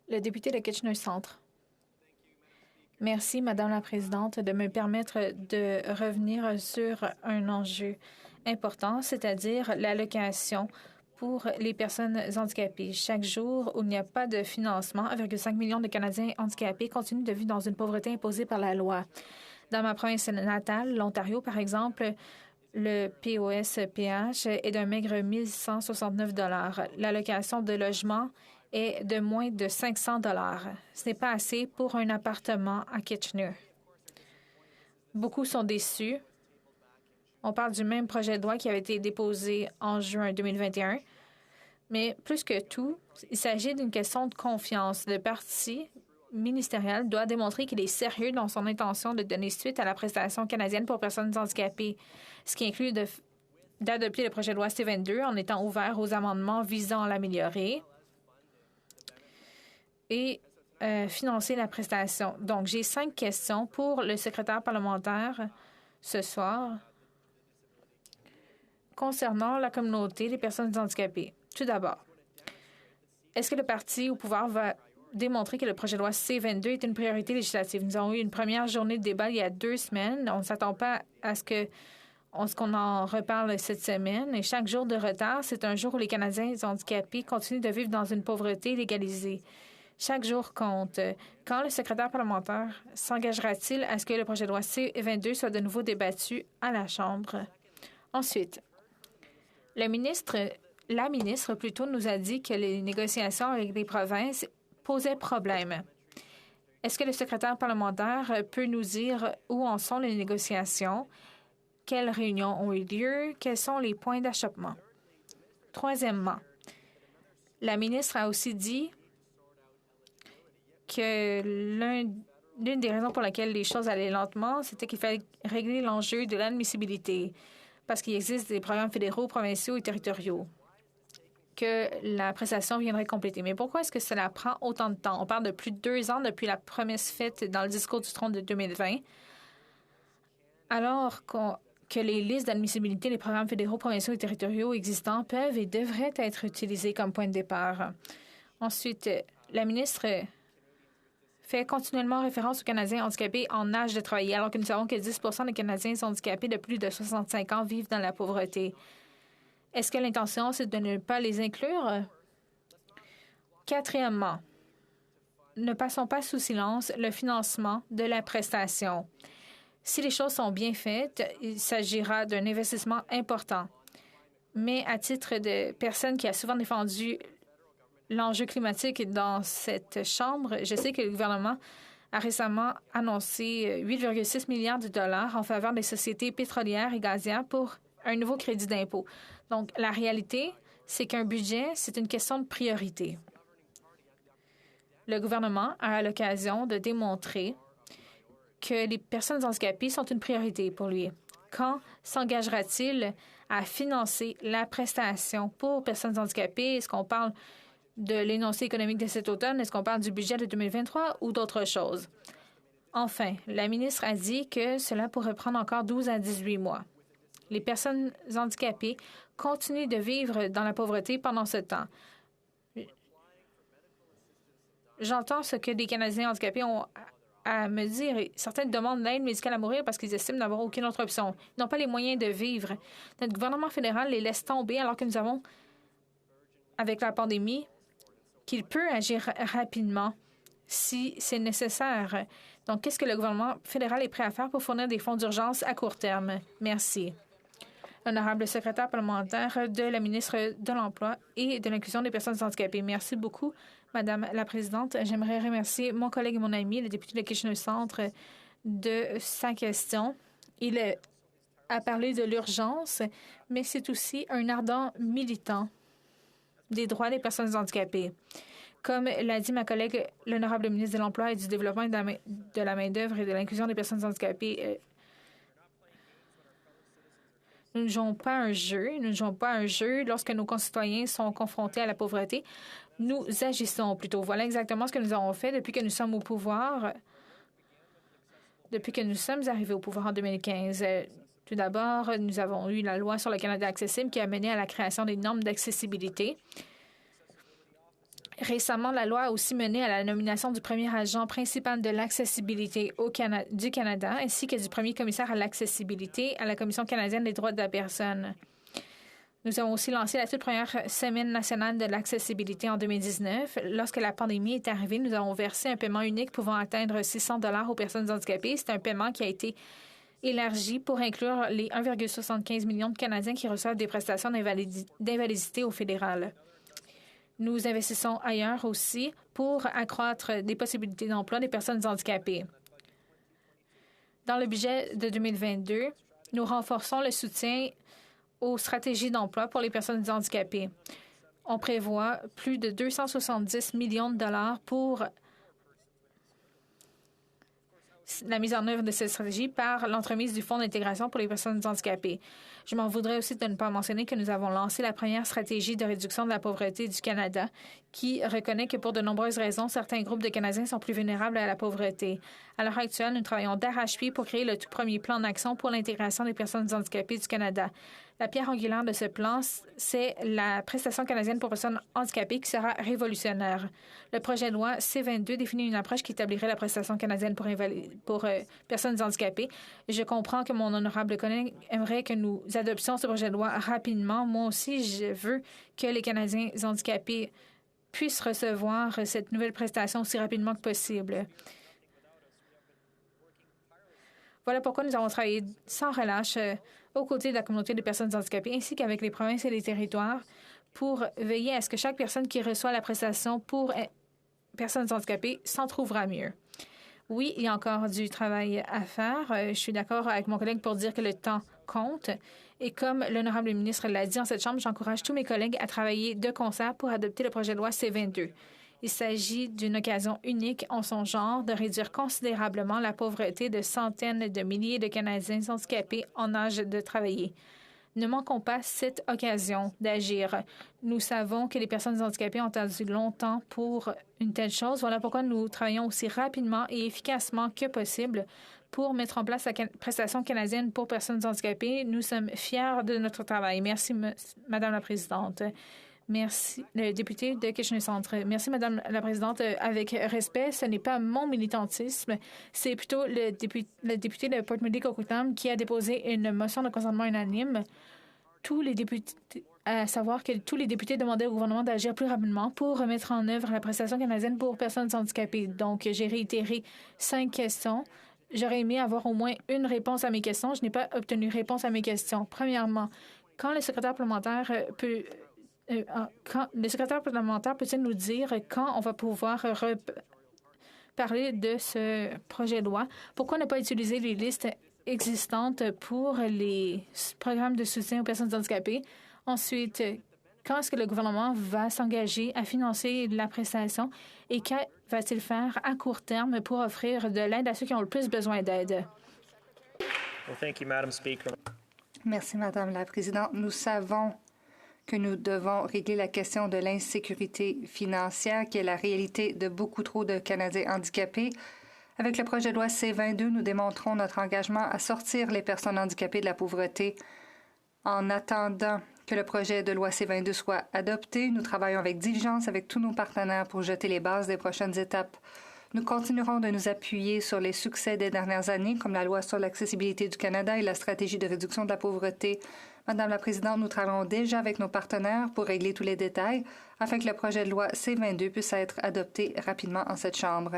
Le député de Kitchener Centre. Merci, Madame la Présidente, de me permettre de revenir sur un enjeu important, c'est-à-dire l'allocation pour les personnes handicapées. Chaque jour où il n'y a pas de financement, 1,5 million de Canadiens handicapés continuent de vivre dans une pauvreté imposée par la loi. Dans ma province natale, l'Ontario, par exemple, le POS-PH est d'un maigre 1 169 $. L'allocation de logement est de moins de 500 $. Ce n'est pas assez pour un appartement à Kitchener. Beaucoup sont déçus. On parle du même projet de loi qui avait été déposé en juin 2021. Mais plus que tout, il s'agit d'une question de confiance. Le parti ministériel doit démontrer qu'il est sérieux dans son intention de donner suite à la prestation canadienne pour personnes handicapées, ce qui inclut d'adopter le projet de loi C-22 en étant ouvert aux amendements visant à l'améliorer et financer la prestation. Donc, j'ai 5 questions pour le secrétaire parlementaire ce soir concernant la communauté des personnes handicapées. Tout d'abord, est-ce que le parti au pouvoir va démontrer que le projet de loi C-22 est une priorité législative? Nous avons eu une première journée de débat il y a 2 semaines. On ne s'attend pas à ce qu'on en reparle cette semaine. Et chaque jour de retard, c'est un jour où les Canadiens handicapés continuent de vivre dans une pauvreté légalisée. Chaque jour compte. Quand le secrétaire parlementaire s'engagera-t-il à ce que le projet de loi C-22 soit de nouveau débattu à la Chambre? Ensuite, la ministre plutôt nous a dit que les négociations avec les provinces posaient problème. Est-ce que le secrétaire parlementaire peut nous dire où en sont les négociations? Quelles réunions ont eu lieu? Quels sont les points d'achoppement? Troisièmement, la ministre a aussi dit que l'une des raisons pour lesquelles les choses allaient lentement, c'était qu'il fallait régler l'enjeu de l'admissibilité parce qu'il existe des programmes fédéraux, provinciaux et territoriaux que la prestation viendrait compléter. Mais pourquoi est-ce que cela prend autant de temps? On parle de plus de 2 ans depuis la promesse faite dans le discours du trône de 2020, alors que les listes d'admissibilité des programmes fédéraux, provinciaux et territoriaux existants peuvent et devraient être utilisés comme point de départ. Ensuite, la ministre fait continuellement référence aux Canadiens handicapés en âge de travailler, alors que nous savons que 10 des Canadiens handicapés de plus de 65 ans vivent dans la pauvreté. Est-ce que l'intention, c'est de ne pas les inclure? Quatrièmement, ne passons pas sous silence le financement de la prestation. Si les choses sont bien faites, il s'agira d'un investissement important. Mais à titre de personne qui a souvent défendu l'enjeu climatique dans cette Chambre, je sais que le gouvernement a récemment annoncé 8,6 milliards de dollars en faveur des sociétés pétrolières et gazières pour un nouveau crédit d'impôt. Donc, la réalité, c'est qu'un budget, c'est une question de priorité. Le gouvernement a l'occasion de démontrer que les personnes handicapées sont une priorité pour lui. Quand s'engagera-t-il à financer la prestation pour personnes handicapées? Est-ce qu'on parle de l'énoncé économique de cet automne? Est-ce qu'on parle du budget de 2023 ou d'autres choses? Enfin, la ministre a dit que cela pourrait prendre encore 12 à 18 mois. Les personnes handicapées continuent de vivre dans la pauvreté pendant ce temps. J'entends ce que des Canadiens handicapés ont à me dire. Certains demandent l'aide médicale à mourir parce qu'ils estiment n'avoir aucune autre option. Ils n'ont pas les moyens de vivre. Notre gouvernement fédéral les laisse tomber alors que nous avons, avec la pandémie, qu'il peut agir rapidement si c'est nécessaire. Donc, qu'est-ce que le gouvernement fédéral est prêt à faire pour fournir des fonds d'urgence à court terme? Merci. Honorable secrétaire parlementaire de la ministre de l'Emploi et de l'Inclusion des personnes handicapées. Merci beaucoup, Madame la Présidente. J'aimerais remercier mon collègue et mon ami, le député de Kitchener Centre, de sa question. Il a parlé de l'urgence, mais c'est aussi un ardent militant des droits des personnes handicapées. Comme l'a dit ma collègue, l'honorable ministre de l'Emploi et du Développement de la main-d'œuvre et de l'Inclusion des personnes handicapées, nous ne jouons pas un jeu. Nous ne jouons pas un jeu lorsque nos concitoyens sont confrontés à la pauvreté. Nous agissons plutôt. Voilà exactement ce que nous avons fait depuis que nous sommes au pouvoir, depuis que nous sommes arrivés au pouvoir en 2015. Tout d'abord, nous avons eu la loi sur le Canada accessible qui a mené à la création des normes d'accessibilité. Récemment, la loi a aussi mené à la nomination du premier agent principal de l'accessibilité du Canada, ainsi que du premier commissaire à l'accessibilité à la Commission canadienne des droits de la personne. Nous avons aussi lancé la toute première semaine nationale de l'accessibilité en 2019. Lorsque la pandémie est arrivée, nous avons versé un paiement unique pouvant atteindre 600 $ aux personnes handicapées. C'est un paiement qui a été élargi pour inclure les 1,75 million de Canadiens qui reçoivent des prestations d'invalidité au fédéral. Nous investissons ailleurs aussi pour accroître les possibilités d'emploi des personnes handicapées. Dans le budget de 2022, nous renforçons le soutien aux stratégies d'emploi pour les personnes handicapées. On prévoit plus de 270 millions de dollars pour la mise en œuvre de cette stratégie par l'entremise du Fonds d'intégration pour les personnes handicapées. Je m'en voudrais aussi de ne pas mentionner que nous avons lancé la première stratégie de réduction de la pauvreté du Canada qui reconnaît que pour de nombreuses raisons, certains groupes de Canadiens sont plus vulnérables à la pauvreté. À l'heure actuelle, nous travaillons d'arrache-pied pour créer le tout premier plan d'action pour l'intégration des personnes handicapées du Canada. La pierre angulaire de ce plan, c'est la prestation canadienne pour personnes handicapées qui sera révolutionnaire. Le projet de loi C-22 définit une approche qui établirait la prestation canadienne pour personnes handicapées. Je comprends que mon honorable collègue aimerait que nous adoptions ce projet de loi rapidement. Moi aussi, je veux que les Canadiens handicapés puissent recevoir cette nouvelle prestation aussi rapidement que possible. Voilà pourquoi nous avons travaillé sans relâche aux côtés de la communauté des personnes handicapées ainsi qu'avec les provinces et les territoires pour veiller à ce que chaque personne qui reçoit la prestation pour personnes handicapées s'en trouvera mieux. Oui, il y a encore du travail à faire. Je suis d'accord avec mon collègue pour dire que le temps compte. Et comme l'honorable ministre l'a dit en cette Chambre, j'encourage tous mes collègues à travailler de concert pour adopter le projet de loi C-22. Il s'agit d'une occasion unique en son genre de réduire considérablement la pauvreté de centaines de milliers de Canadiens handicapés en âge de travailler. Ne manquons pas cette occasion d'agir. Nous savons que les personnes handicapées ont attendu longtemps pour une telle chose. Voilà pourquoi nous travaillons aussi rapidement et efficacement que possible pour mettre en place la prestation canadienne pour personnes handicapées. Nous sommes fiers de notre travail. Merci, Madame la Présidente. Merci, le député de Kitchener Centre. Merci, Madame la Présidente. Avec respect, ce n'est pas mon militantisme, c'est plutôt le député de Port Moody-Coquitlam qui a déposé une motion de consentement unanime. À savoir que tous les députés demandaient au gouvernement d'agir plus rapidement pour remettre en œuvre la prestation canadienne pour personnes handicapées. Donc, j'ai réitéré 5 questions. J'aurais aimé avoir au moins une réponse à mes questions. Je n'ai pas obtenu réponse à mes questions. Premièrement, quand le secrétaire parlementaire peut-il nous dire quand on va pouvoir parler de ce projet de loi? Pourquoi ne pas utiliser les listes existantes pour les programmes de soutien aux personnes handicapées? Ensuite, quand est-ce que le gouvernement va s'engager à financer la prestation et que va-t-il faire à court terme pour offrir de l'aide à ceux qui ont le plus besoin d'aide? Merci, Madame la Présidente. Nous savons que nous devons régler la question de l'insécurité financière qui est la réalité de beaucoup trop de Canadiens handicapés. Avec le projet de loi C-22, nous démontrons notre engagement à sortir les personnes handicapées de la pauvreté. En attendant que le projet de loi C-22 soit adopté, nous travaillons avec diligence avec tous nos partenaires pour jeter les bases des prochaines étapes. Nous continuerons de nous appuyer sur les succès des dernières années, comme la loi sur l'accessibilité du Canada et la stratégie de réduction de la pauvreté. Madame la Présidente, nous travaillons déjà avec nos partenaires pour régler tous les détails afin que le projet de loi C-22 puisse être adopté rapidement en cette Chambre.